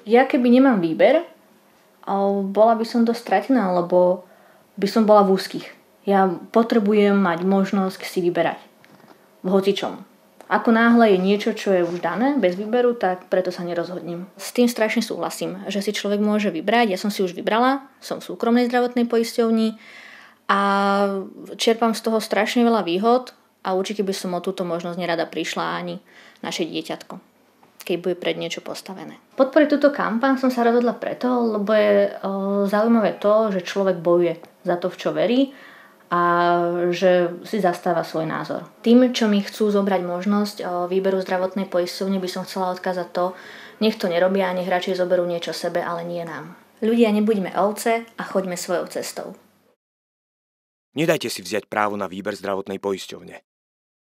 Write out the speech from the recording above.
Ja keby nemám výber, bola by som dosť stratená, lebo by som bola v úzkých. Ja potrebujem mať možnosť si vyberať v hocičom. Ako náhle je niečo, čo je už dané, bez výberu, tak preto sa nerozhodnem. S tým strašne súhlasím, že si človek môže vybrať. Ja som si už vybrala, som v súkromnej zdravotnej poisťovni a čerpám z toho strašne veľa výhod a určite by som o túto možnosť nerada prišla ani naše dieťatko, keď bude pred niečo postavené. Podporiť túto kampaň som sa rozhodla preto, lebo je zaujímavé to, že človek bojuje za to, v čo verí a že si zastáva svoj názor. Tým, čo mi chcú zobrať možnosť výberu zdravotnej poisťovne, by som chcela odkázať to, nech to nerobia, nech radšej zoberú niečo sebe, ale nie nám. Ľudia, nebuďme ovce a choďme svojou cestou. Nedajte si vziať právo na výber zdravotnej poisťovne.